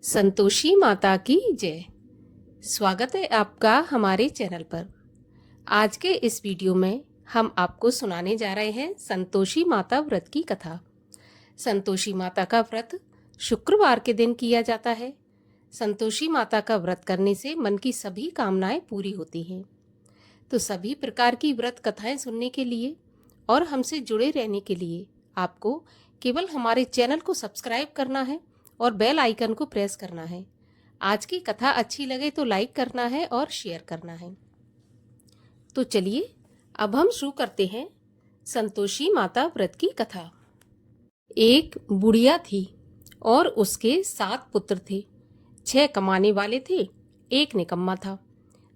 संतोषी माता की जय। स्वागत है आपका हमारे चैनल पर। आज के इस वीडियो में हम आपको सुनाने जा रहे हैं संतोषी माता व्रत की कथा। संतोषी माता का व्रत शुक्रवार के दिन किया जाता है। संतोषी माता का व्रत करने से मन की सभी कामनाएं पूरी होती हैं। तो सभी प्रकार की व्रत कथाएं सुनने के लिए और हमसे जुड़े रहने के लिए आपको केवल हमारे चैनल को सब्सक्राइब करना है और बेल आइकन को प्रेस करना है। आज की कथा अच्छी लगे तो लाइक करना है और शेयर करना है। तो चलिए अब हम शुरू करते हैं संतोषी माता व्रत की कथा। एक बुढ़िया थी और उसके 7 पुत्र थे। 6 कमाने वाले थे, एक निकम्मा था।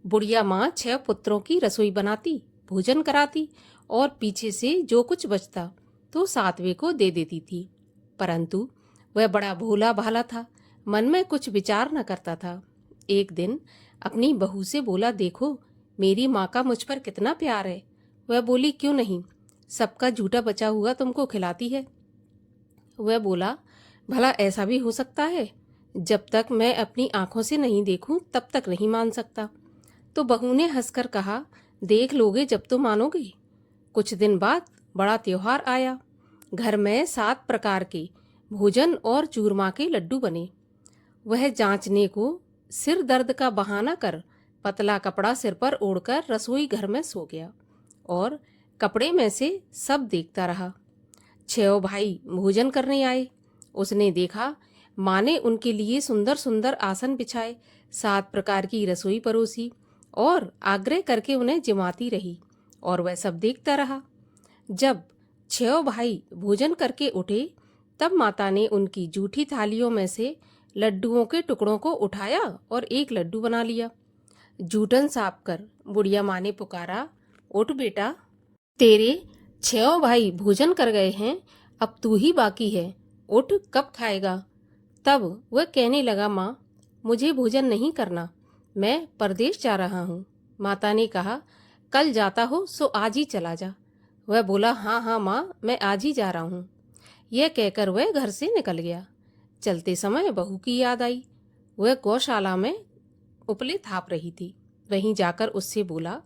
बुढ़िया माँ 6 पुत्रों की रसोई बनाती, भोजन कराती और पीछे से जो कुछ बचता तो 7वें को दे देती थी। परंतु वह बड़ा भोला भाला था, मन में कुछ विचार न करता था। एक दिन अपनी बहू से बोला, देखो मेरी माँ का मुझ पर कितना प्यार है। वह बोली, क्यों नहीं, सबका झूठा बचा हुआ तुमको खिलाती है। वह बोला, भला ऐसा भी हो सकता है? जब तक मैं अपनी आंखों से नहीं देखूं तब तक नहीं मान सकता। तो बहू ने हंसकर कहा, देख लोगे जब तो मानोगे। कुछ दिन बाद बड़ा त्योहार आया। घर में 7 प्रकार के भोजन और चूरमा के लड्डू बने। वह जांचने को सिर दर्द का बहाना कर पतला कपड़ा सिर पर ओढ़कर रसोई घर में सो गया और कपड़े में से सब देखता रहा। 6 भाई भोजन करने आए। उसने देखा माँ ने उनके लिए सुंदर सुंदर आसन बिछाए, 7 प्रकार की रसोई परोसी और आग्रह करके उन्हें जिमाती रही और वह सब देखता रहा। जब 6 भाई भोजन करके उठे तब माता ने उनकी जूठी थालियों में से लड्डुओं के टुकड़ों को उठाया और एक लड्डू बना लिया। जूठन साफ कर बुढ़िया माँ ने पुकारा, उठ बेटा, तेरे 6 भाई भोजन कर गए हैं, अब तू ही बाकी है, उठ, कब खाएगा? तब वह कहने लगा, माँ मुझे भोजन नहीं करना, मैं परदेश जा रहा हूँ। माता ने कहा, कल जाता हो सो आज ही चला जा। वह बोला, हाँ हाँ माँ, मैं आज ही जा रहा हूँ। यह कहकर वह घर से निकल गया। चलते समय बहू की याद आई। वह गौशाला में उपले थाप रही थी। वहीं जाकर उससे बोला,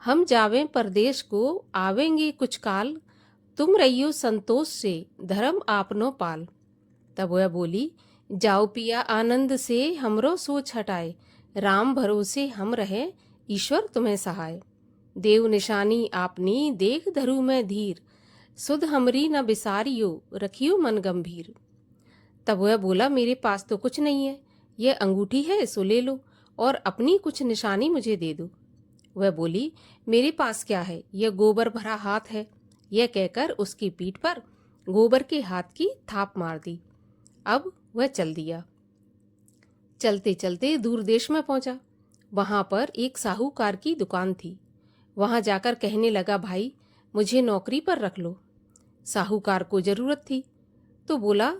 हम जावें परदेश को, आवेंगे कुछ काल, तुम रहियो संतोष से, धर्म आपनो पाल। तब वह बोली, जाओ पिया आनंद से, हमरो सोच हटाए, राम भरोसे हम रहे, ईश्वर तुम्हें सहाय। देव निशानी आपनी, देख धरू में धीर, सुध हमरी न बिसारियो, रखियो मन गंभीर। तब वह बोला, मेरे पास तो कुछ नहीं है, यह अंगूठी है सो ले लो और अपनी कुछ निशानी मुझे दे दो। वह बोली, मेरे पास क्या है, यह गोबर भरा हाथ है। यह कहकर उसकी पीठ पर गोबर के हाथ की थाप मार दी। अब वह चल दिया। चलते चलते दूर देश में पहुंचा। वहां पर एक साहूकार की दुकान थी। वहां जाकर कहने लगा, भाई मुझे नौकरी पर रख लो। साहूकार को जरूरत थी तो बोला,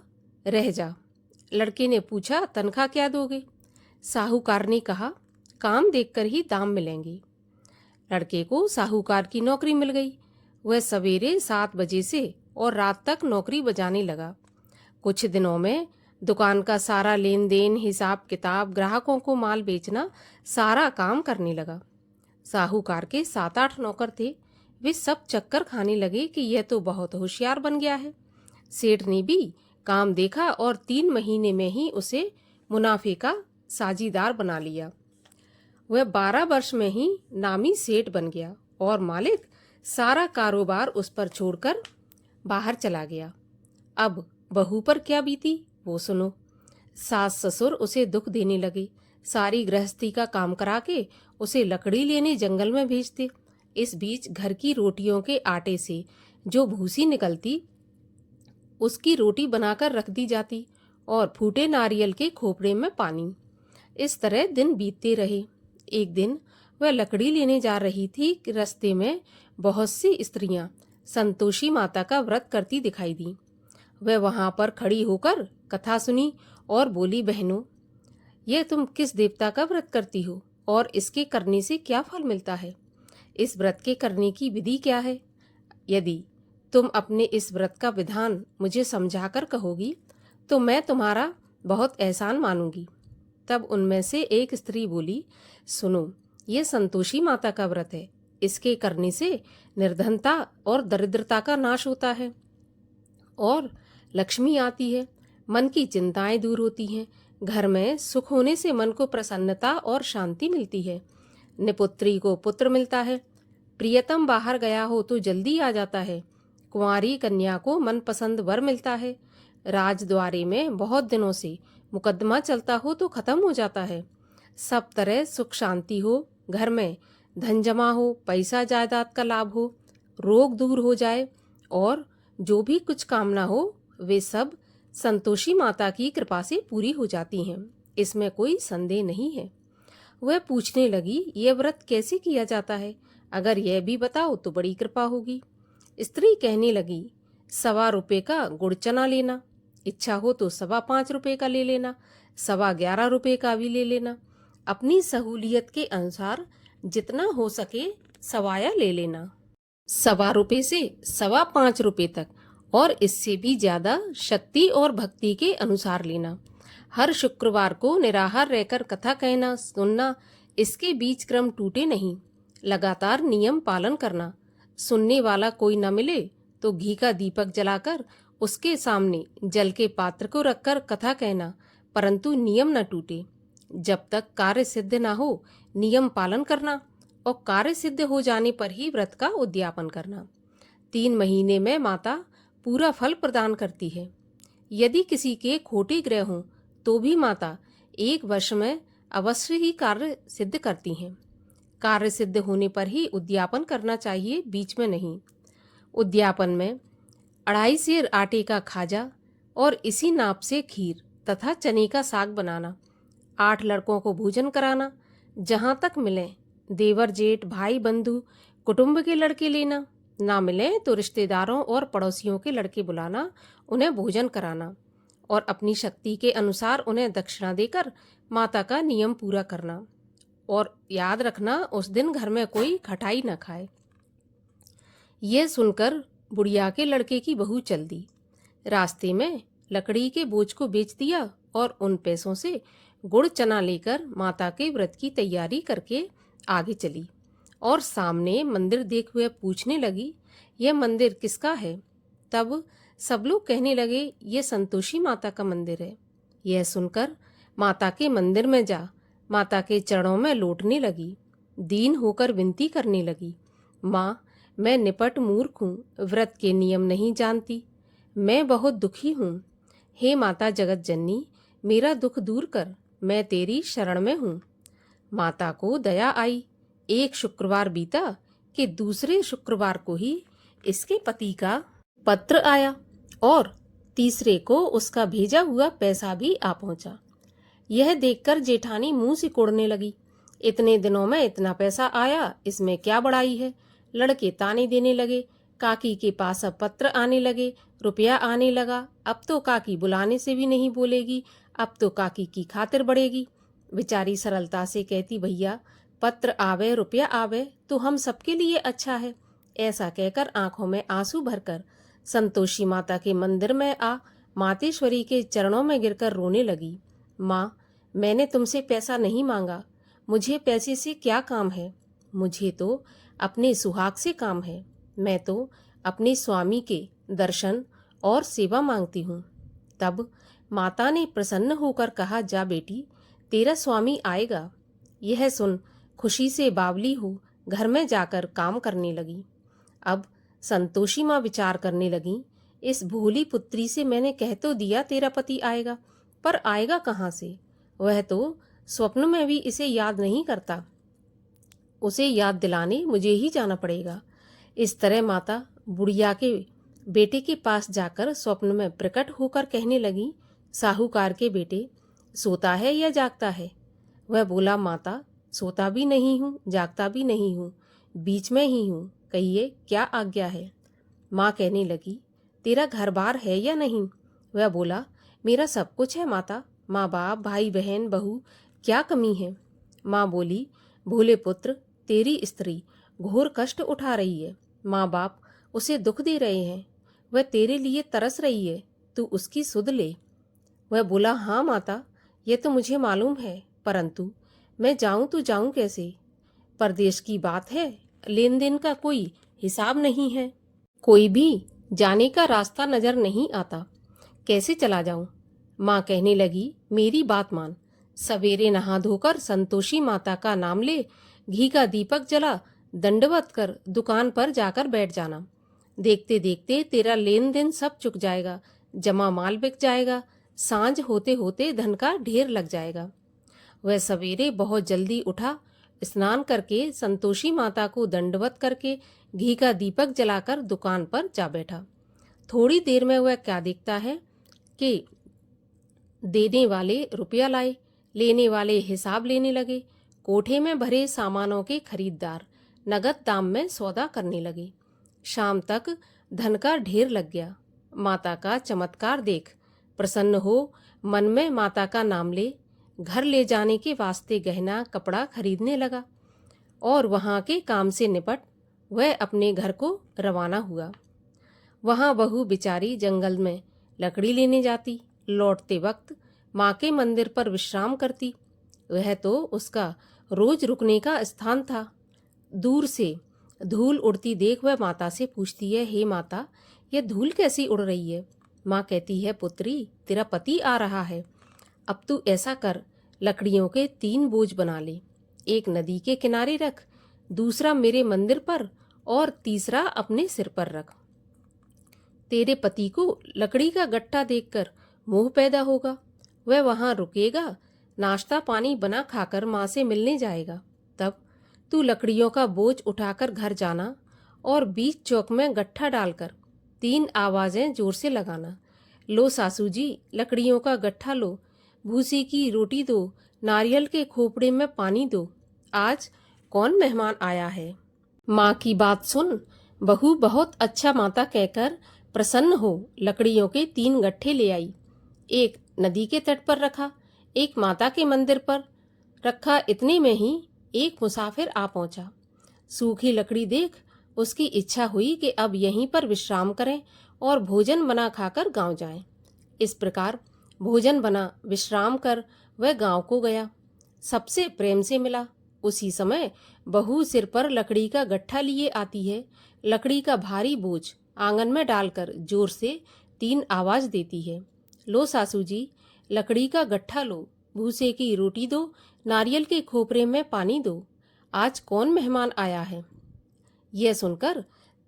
रह जा। लड़के ने पूछा, तनख्वाह क्या दोगे? साहूकार ने कहा, काम देखकर ही दाम मिलेंगे। लड़के को साहूकार की नौकरी मिल गई। वह सवेरे 7 बजे से और रात तक नौकरी बजाने लगा। कुछ दिनों में दुकान का सारा लेन देन, हिसाब किताब, ग्राहकों को माल बेचना, सारा काम करने लगा। साहूकार के 7-8 नौकर थे। वे सब चक्कर खाने लगे कि यह तो बहुत होशियार बन गया है। सेठ ने भी काम देखा और 3 महीने में ही उसे मुनाफे का साझीदार बना लिया। वह 12 वर्ष में ही नामी सेठ बन गया और मालिक सारा कारोबार उस पर छोड़कर बाहर चला गया। अब बहू पर क्या बीती वो सुनो। सास ससुर उसे दुख देने लगे। सारी गृहस्थी का काम करा के उसे लकड़ी लेने जंगल में भेजते। इस बीच घर की रोटियों के आटे से जो भूसी निकलती उसकी रोटी बनाकर रख दी जाती और फूटे नारियल के खोपड़े में पानी। इस तरह दिन बीतते रहे। एक दिन वह लकड़ी लेने जा रही थी कि रास्ते में बहुत सी स्त्रियां संतोषी माता का व्रत करती दिखाई दी। वह वहां पर खड़ी होकर कथा सुनी और बोली, बहनों यह तुम किस देवता का व्रत करती हो और इसके करने से क्या फल मिलता है? इस व्रत के करने की विधि क्या है? यदि तुम अपने इस व्रत का विधान मुझे समझाकर कहोगी तो मैं तुम्हारा बहुत एहसान मानूंगी। तब उनमें से एक स्त्री बोली, सुनो, ये संतोषी माता का व्रत है। इसके करने से निर्धनता और दरिद्रता का नाश होता है और लक्ष्मी आती है। मन की चिंताएं दूर होती हैं। घर में सुख होने से मन को प्रसन्नता और शांति मिलती है। निपुत्री को पुत्र मिलता है। प्रियतम बाहर गया हो तो जल्दी आ जाता है। कुंवारी कन्या को मनपसंद वर मिलता है। राजद्वारे में बहुत दिनों से मुकदमा चलता हो तो खत्म हो जाता है। सब तरह सुख शांति हो, घर में धन जमा हो, पैसा जायदाद का लाभ हो, रोग दूर हो जाए और जो भी कुछ कामना हो वे सब संतोषी माता की कृपा से पूरी हो जाती हैं। इसमें कोई संदेह नहीं है। वह पूछने लगी, ये व्रत कैसे किया जाता है? अगर यह भी बताओ तो बड़ी कृपा होगी। स्त्री कहने लगी, 1.25 का गुड़ चना लेना, इच्छा हो तो 5.25 का ले लेना, 11.25 का भी ले लेना। अपनी सहूलियत के अनुसार जितना हो सके सवाया ले लेना। 1.25 से 5.25 तक और इससे भी ज्यादा शक्ति और भक्ति के अनुसार लेना। हर शुक्रवार को निराहार रहकर कथा कहना सुनना, इसके बीच क्रम टूटे नहीं। लगातार नियम पालन करना। सुनने वाला कोई न मिले तो घी का दीपक जलाकर उसके सामने जल के पात्र को रखकर कथा कहना, परंतु नियम न टूटे। जब तक कार्य सिद्ध न हो नियम पालन करना और कार्य सिद्ध हो जाने पर ही व्रत का उद्यापन करना। 3 महीने में माता पूरा फल प्रदान करती है। यदि किसी के खोटे ग्रह हों तो भी माता 1 वर्ष में अवश्य ही कार्य सिद्ध करती हैं। कार्य सिद्ध होने पर ही उद्यापन करना चाहिए, बीच में नहीं। उद्यापन में 2.5 सेर आटे का खाजा और इसी नाप से खीर तथा चने का साग बनाना। 8 लड़कों को भोजन कराना। जहाँ तक मिले देवर जेठ भाई बंधु कुटुंब के लड़के लेना। ना मिले तो रिश्तेदारों और पड़ोसियों के लड़के बुलाना, उन्हें भोजन कराना और अपनी शक्ति के अनुसार उन्हें दक्षिणा देकर माता का नियम पूरा करना। और याद रखना, उस दिन घर में कोई खटाई न खाए। यह सुनकर बुढ़िया के लड़के की बहू चल दी। रास्ते में लकड़ी के बोझ को बेच दिया और उन पैसों से गुड़ चना लेकर माता के व्रत की तैयारी करके आगे चली और सामने मंदिर देख हुए पूछने लगी, यह मंदिर किसका है? तब सब लोग कहने लगे, यह संतोषी माता का मंदिर है। यह सुनकर माता के मंदिर में जा माता के चरणों में लौटने लगी। दीन होकर विनती करने लगी, माँ, मैं निपट मूर्ख हूँ, व्रत के नियम नहीं जानती, मैं बहुत दुखी हूँ। हे माता जगत जननी, मेरा दुख दूर कर, मैं तेरी शरण में हूँ। माता को दया आई। एक शुक्रवार बीता कि दूसरे शुक्रवार को ही इसके पति का पत्र आया और तीसरे को उसका भेजा हुआ पैसा भी आ पहुंचा। यह देखकर जेठानी मुंह सिकोड़ने लगी, इतने दिनों में इतना पैसा आया, इसमें क्या बड़ाई है? लड़के ताने देने लगे। काकी के पास अब पत्र आने लगे, रुपया आने लगा। अब तो काकी बुलाने से भी नहीं बोलेगी, अब तो काकी की खातिर बढ़ेगी। बेचारी सरलता से कहती, भैया पत्र आवे रुपया आवे तो हम सबके लिए अच्छा है। ऐसा कहकर आंखों में आंसू भरकर संतोषी माता के मंदिर में आ मातेश्वरी के चरणों में गिरकर रोने लगी। माँ, मैंने तुमसे पैसा नहीं मांगा, मुझे पैसे से क्या काम है? मुझे तो अपने सुहाग से काम है। मैं तो अपने स्वामी के दर्शन और सेवा मांगती हूँ। तब माता ने प्रसन्न होकर कहा, जा बेटी, तेरा स्वामी आएगा। यह सुन खुशी से बावली हो घर में जाकर काम करने लगी। अब संतोषी माँ विचार करने लगी, इस भोली पुत्री से मैंने कह तो दिया तेरा पति आएगा, पर आएगा कहाँ से? वह तो स्वप्न में भी इसे याद नहीं करता। उसे याद दिलाने मुझे ही जाना पड़ेगा। इस तरह माता बुढ़िया के बेटे के पास जाकर स्वप्न में प्रकट होकर कहने लगी, साहूकार के बेटे, सोता है या जागता है? वह बोला, माता, सोता भी नहीं हूँ, जागता भी नहीं हूँ, बीच में ही हूँ, कहिए क्या आज्ञा है? माँ कहने लगी, तेरा घर बार है या नहीं? वह बोला, मेरा सब कुछ है माता, माँ बाप भाई बहन बहू, क्या कमी है? माँ बोली, भोले पुत्र, तेरी स्त्री घोर कष्ट उठा रही है। माँ बाप उसे दुख दे रहे हैं, वह तेरे लिए तरस रही है, तू उसकी सुध ले। वह बोला, हाँ माता, ये तो मुझे मालूम है, परंतु मैं जाऊं तो जाऊं कैसे? परदेश की बात है, लेन देन का कोई हिसाब नहीं है, कोई भी जाने का रास्ता नजर नहीं आता, कैसे चला जाऊं? माँ कहने लगी, मेरी बात मान, सवेरे नहा धोकर संतोषी माता का नाम ले, घी का दीपक जला, दंडवत कर दुकान पर जाकर बैठ जाना। देखते देखते तेरा लेन देन सब चुक जाएगा, जमा माल बिक जाएगा, सांझ होते होते धन का ढेर लग जाएगा। वह सवेरे बहुत जल्दी उठा, स्नान करके संतोषी माता को दंडवत करके घी का दीपक जलाकर दुकान पर जा बैठा। थोड़ी देर में वह क्या देखता है कि देने वाले रुपया लाए, लेने वाले हिसाब लेने लगे। कोठे में भरे सामानों के खरीददार नगद दाम में सौदा करने लगे। शाम तक धन का ढेर लग गया। माता का चमत्कार देख प्रसन्न हो मन में माता का नाम ले, घर ले जाने के वास्ते गहना कपड़ा खरीदने लगा और वहाँ के काम से निपट वह अपने घर को रवाना हुआ। वहाँ बहू बिचारी जंगल में लकड़ी लेने जाती, लौटते वक्त माँ के मंदिर पर विश्राम करती। वह तो उसका रोज रुकने का स्थान था। दूर से धूल उड़ती देख वह माता से पूछती है, हे माता, यह धूल कैसी उड़ रही है? माँ कहती है, पुत्री, तेरा पति आ रहा है। अब तू ऐसा कर, लकड़ियों के 3 बोझ बना ले, एक नदी के किनारे रख, दूसरा मेरे मंदिर पर और तीसरा अपने सिर पर रख। तेरे पति को लकड़ी का गट्ठा देखकर मोह पैदा होगा, वह वहां रुकेगा, नाश्ता पानी बना खाकर माँ से मिलने जाएगा। तब तू लकड़ियों का बोझ उठाकर घर जाना और बीच चौक में गट्ठा डालकर 3 आवाजें जोर से लगाना, लो सासू जी, लकड़ियों का गट्ठा लो, भूसी की रोटी दो, नारियल के खोपड़े में पानी दो, आज कौन मेहमान आया है। माँ की बात सुन बहू बहुत अच्छा माता कहकर प्रसन्न हो लकड़ियों के 3 गट्ठे ले आई। एक नदी के तट पर रखा, एक माता के मंदिर पर रखा। इतने में ही एक मुसाफिर आ पहुंचा। सूखी लकड़ी देख उसकी इच्छा हुई कि अब यहीं पर विश्राम करें और भोजन बना खाकर गांव जाएं। इस प्रकार भोजन बना विश्राम कर वह गांव को गया। सबसे प्रेम से मिला। उसी समय बहू सिर पर लकड़ी का गट्ठा लिए आती है। लकड़ी का भारी बोझ आंगन में डालकर जोर से 3 आवाज देती है, लो सासू जी, लकड़ी का गट्ठा लो, भूसे की रोटी दो, नारियल के खोपरे में पानी दो, आज कौन मेहमान आया है। यह सुनकर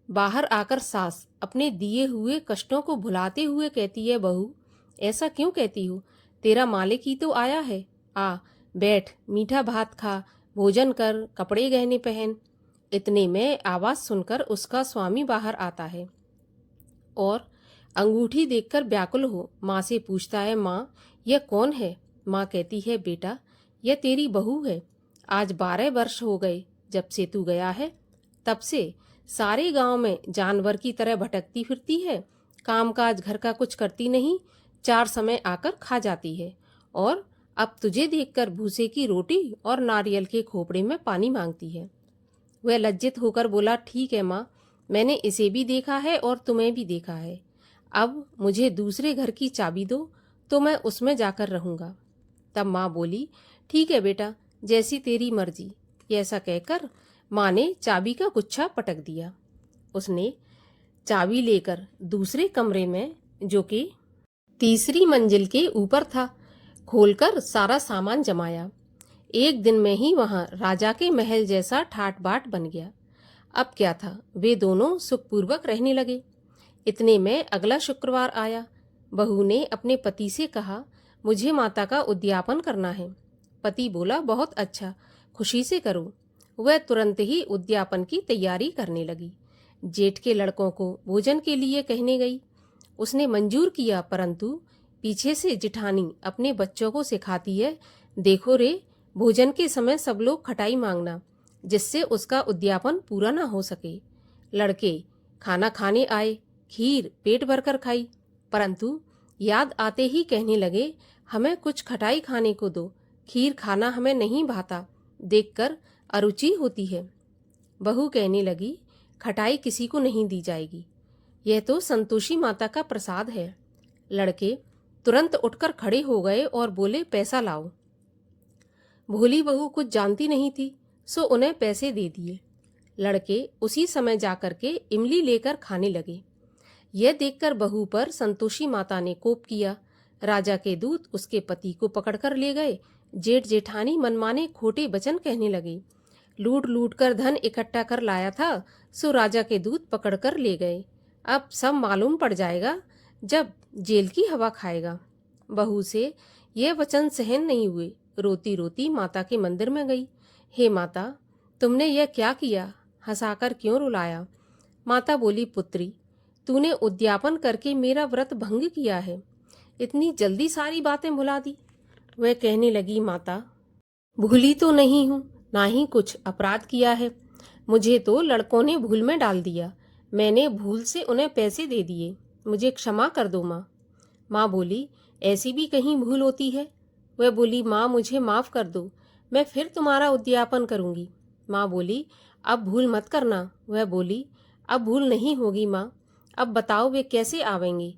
बाहर आकर सास अपने दिए हुए कष्टों को भुलाते हुए कहती है, बहू, ऐसा क्यों कहती हो? तेरा मालिक ही तो आया है। आ बैठ, मीठा भात खा, भोजन कर, कपड़े गहने पहन। इतने में आवाज सुनकर उसका स्वामी बाहर आता है और अंगूठी देखकर व्याकुल हो माँ से पूछता है, माँ, यह कौन है? माँ कहती है, बेटा, यह तेरी बहू है। आज 12 वर्ष हो गए जब से तू गया है, तब से सारे गांव में जानवर की तरह भटकती फिरती है, कामकाज घर का कुछ करती नहीं, 4 समय आकर खा जाती है और अब तुझे देखकर भूसे की रोटी और नारियल के खोपड़े में पानी मांगती है। वह लज्जित होकर बोला, ठीक है माँ, मैंने इसे भी देखा है और तुम्हें भी देखा है। अब मुझे दूसरे घर की चाबी दो तो मैं उसमें जाकर रहूँगा। तब माँ बोली, ठीक है बेटा, जैसी तेरी मर्जी। ऐसा कहकर माँ ने चाबी का गुच्छा पटक दिया। उसने चाबी लेकर दूसरे कमरे में, जो कि तीसरी मंजिल के ऊपर था, खोलकर सारा सामान जमाया। एक दिन में ही वहां राजा के महल जैसा ठाट बाट बन गया। अब क्या था, वे दोनों सुखपूर्वक रहने लगे। इतने में अगला शुक्रवार आया। बहू ने अपने पति से कहा, मुझे माता का उद्यापन करना है। पति बोला, बहुत अच्छा, खुशी से करो। वह तुरंत ही उद्यापन की तैयारी करने लगी। जेठ के लड़कों को भोजन के लिए कहने गई। उसने मंजूर किया, परंतु पीछे से जिठानी अपने बच्चों को सिखाती है, देखो रे, भोजन के समय सब लोग खटाई मांगना, जिससे उसका उद्यापन पूरा ना हो सके। लड़के खाना खाने आए, खीर पेट भरकर खाई, परंतु याद आते ही कहने लगे, हमें कुछ खटाई खाने को दो, खीर खाना हमें नहीं भाता, देखकर अरुचि होती है। बहू कहने लगी, खटाई किसी को नहीं दी जाएगी, यह तो संतोषी माता का प्रसाद है। लड़के तुरंत उठकर खड़े हो गए और बोले, पैसा लाओ। भोली बहू कुछ जानती नहीं थी, सो उन्हें पैसे दे दिए। लड़के उसी समय जाकर के इमली लेकर खाने लगे। यह देखकर बहू पर संतोषी माता ने कोप किया। राजा के दूत उसके पति को पकड़कर ले गए। जेठ जेठानी मनमाने खोटे वचन कहने लगे। लूट लूट कर धन इकट्ठा कर लाया था, सो राजा के दूत पकड़कर ले गए। अब सब मालूम पड़ जाएगा जब जेल की हवा खाएगा। बहू से यह वचन सहन नहीं हुए। रोती रोती माता के मंदिर में गई। हे माता, तुमने यह क्या किया? हंसाकर क्यों रुलाया? माता बोली, पुत्री, तूने उद्यापन करके मेरा व्रत भंग किया है। इतनी जल्दी सारी बातें भुला दी। वह कहने लगी, माता, भूली तो नहीं हूँ, ना ही कुछ अपराध किया है। मुझे तो लड़कों ने भूल में डाल दिया। मैंने भूल से उन्हें पैसे दे दिए। मुझे क्षमा कर दो माँ। माँ बोली, ऐसी भी कहीं भूल होती है? वह बोली, माँ, मुझे माफ़ कर दो, मैं फिर तुम्हारा उद्यापन करूँगी। माँ बोली, अब भूल मत करना। वह बोली, अब भूल नहीं होगी माँ। अब बताओ वे कैसे आवेंगे?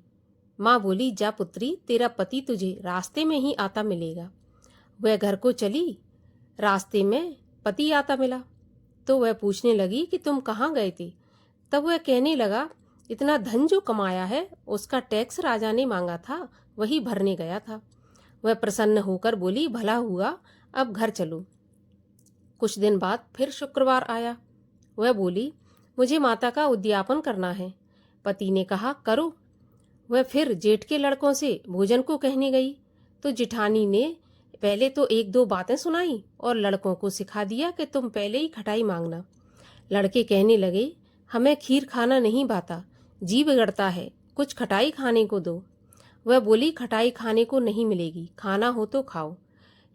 माँ बोली, जा पुत्री, तेरा पति तुझे रास्ते में ही आता मिलेगा। वह घर को चली। रास्ते में पति आता मिला तो वह पूछने लगी कि तुम कहाँ गए थे? तब वह कहने लगा, इतना धन जो कमाया है उसका टैक्स राजा ने मांगा था, वही भरने गया था। वह प्रसन्न होकर बोली, भला हुआ, अब घर चलो। कुछ दिन बाद फिर शुक्रवार आया। वह बोली, मुझे माता का उद्यापन करना है। पति ने कहा, करो। वह फिर जेठ के लड़कों से भोजन को कहने गई तो जेठानी ने पहले तो एक दो बातें सुनाई और लड़कों को सिखा दिया कि तुम पहले ही खटाई मांगना। लड़के कहने लगे, हमें खीर खाना नहीं भाता, जी बिगड़ता है, कुछ खटाई खाने को दो। वह बोली, खटाई खाने को नहीं मिलेगी, खाना हो तो खाओ।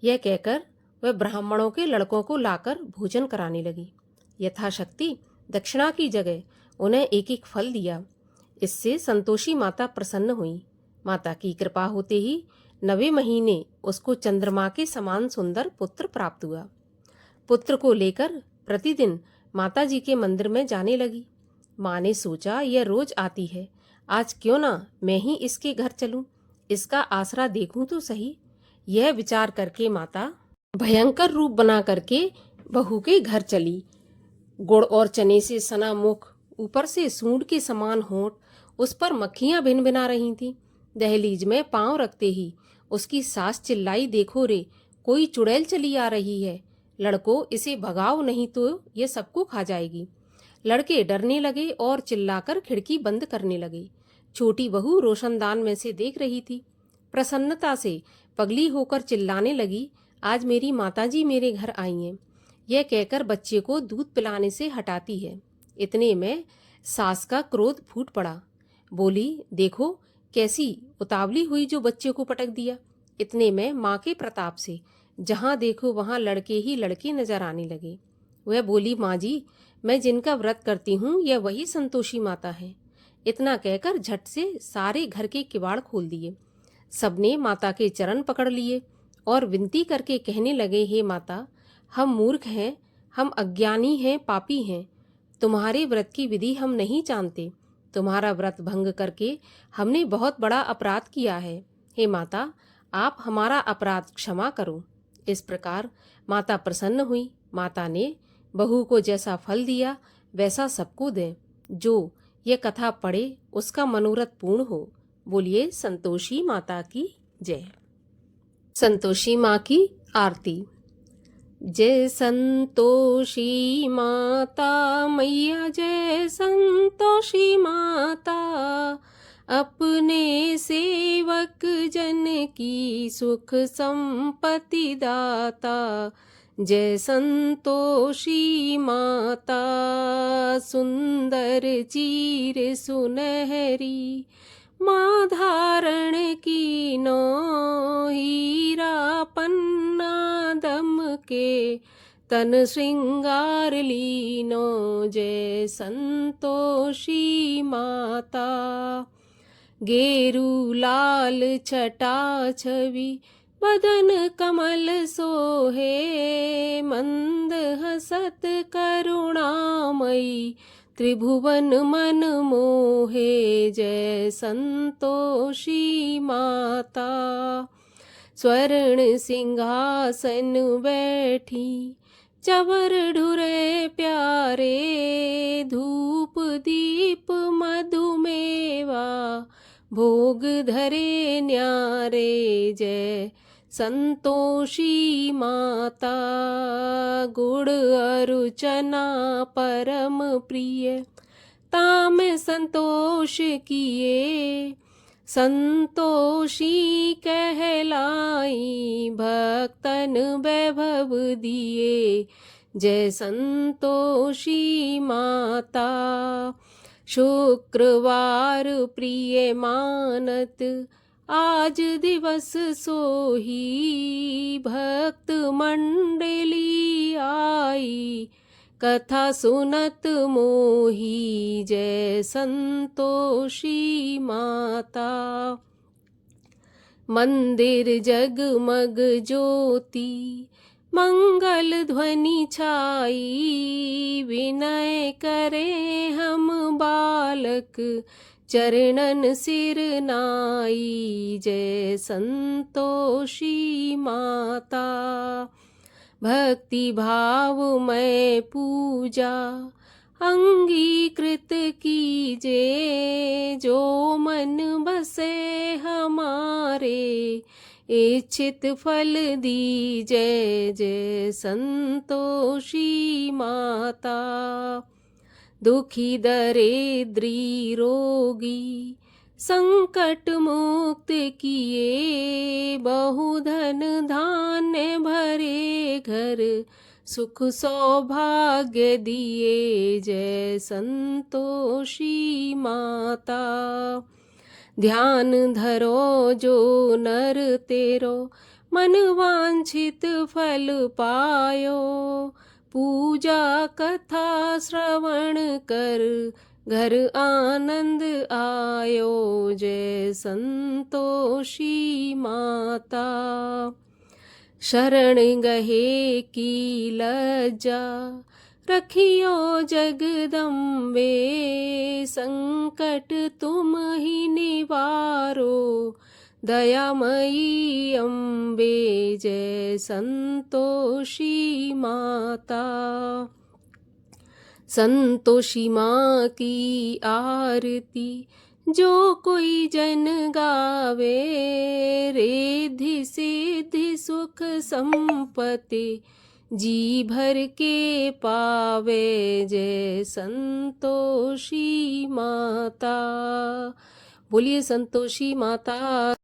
यह कहकर वह ब्राह्मणों के लड़कों को लाकर भोजन कराने लगी। यथाशक्ति दक्षिणा की जगह उन्हें एक एक फल दिया। इससे संतोषी माता प्रसन्न हुई। माता की कृपा होते ही 9वें महीने उसको चंद्रमा के समान सुंदर पुत्र प्राप्त हुआ। पुत्र को लेकर प्रतिदिन माता जी के मंदिर में जाने लगी। माँ ने सोचा, यह रोज आती है, आज क्यों ना मैं ही इसके घर चलूं, इसका आसरा देखूं तो सही। यह विचार करके माता भयंकर रूप बना करके बहू के घर चली। गुड़ और चने से सना मुख, ऊपर से सूंड के समान होंठ, उस पर मक्खियां भिन भिना रही थीं। दहलीज में पांव रखते ही उसकी सास चिल्लाई, देखो रे, कोई चुड़ैल चली आ रही है, लड़को इसे भगाओ नहीं तो ये सबको खा जाएगी। लड़के डरने लगे और चिल्लाकर खिड़की बंद करने लगे। छोटी बहू रोशनदान में से देख रही थी। प्रसन्नता से पगली होकर चिल्लाने लगी, आज मेरी माताजी मेरे घर आई हैं। यह कहकर बच्चे को दूध पिलाने से हटाती है। इतने में सास का क्रोध फूट पड़ा। बोली, देखो कैसी उतावली हुई जो बच्चे को पटक दिया। इतने में माँ के प्रताप से जहाँ देखो वहाँ लड़के ही लड़के नजर आने लगे। वह बोली, माँ जी, मैं जिनका व्रत करती हूँ यह वही संतोषी माता है। इतना कहकर झट से सारे घर के किवाड़ खोल दिए। सबने माता के चरण पकड़ लिए और विनती करके कहने लगे, हे माता, हम मूर्ख हैं, हम अज्ञानी हैं, पापी हैं। तुम्हारे व्रत की विधि हम नहीं जानते। तुम्हारा व्रत भंग करके हमने बहुत बड़ा अपराध किया है। हे माता, आप हमारा अपराध क्षमा करो। इस प्रकार माता प्रसन्न हुई। माता ने बहू को जैसा फल दिया वैसा सबको दें। जो ये कथा पढ़े उसका मनोरथ पूर्ण हो। बोलिए संतोषी माता की जय। संतोषी माँ की आरती। जय संतोषी माता मैया, जय संतोषी माता, अपने सेवक जन की सुख संपत्ति दाता। जय संतोषी माता, सुंदर चीर सुनहरी, माँ धारण कीनो, हीरा पन्ना दम के, तन श्रृंगार लीनो। जय संतोषी माता, गेरू लाल छटा छवि, बदन कमल सोहे, मंद हसत करुणामयी, त्रिभुवन मन मोहे जय संतोषी माता। स्वर्ण सिंहासन बैठी चवर ढुरे प्यारे, धूप दीप मधुमेवा भोग धरे न्यारे जय संतोषी माता। गुड़ अरुचना परम प्रिय ताम संतोष किए, संतोषी कहलाई भक्तन वैभव दिए जय संतोषी माता। शुक्रवार प्रिय मानत आज दिवस सोही, भक्त मंडली आई कथा सुनत मोही जय संतोषी माता। मंदिर जगमग ज्योति मंगल ध्वनि छाई, विनय करे हम बालक चरणन सिर नाई जय संतोषी माता। भक्ति भाव में पूजा अंगीकृत कीजे, जो मन बसे हमारे इच्छित फल दीजे जय संतोषी माता। दुखी दरिद्री रोगी संकट मुक्त किए, बहुधन धान्य भरे घर सुख सौभाग्य दिए जय संतोषी माता। ध्यान धरो जो नर तेरो, मन वांछित फल पायो, पूजा कथा श्रवण कर घर आनंद आयो जय संतोषी माता। शरण गहे की लज्जा रखियो जगदम्बे, संकट तुम ही निवारो दयामयी अम्बे जय संतोषी माता। संतोषी माँ की आरती जो कोई जन गावे, रिद्धि सिद्धि सुख संपत्ति जी भर के पावे जय संतोषी माता। बोलिए संतोषी माता।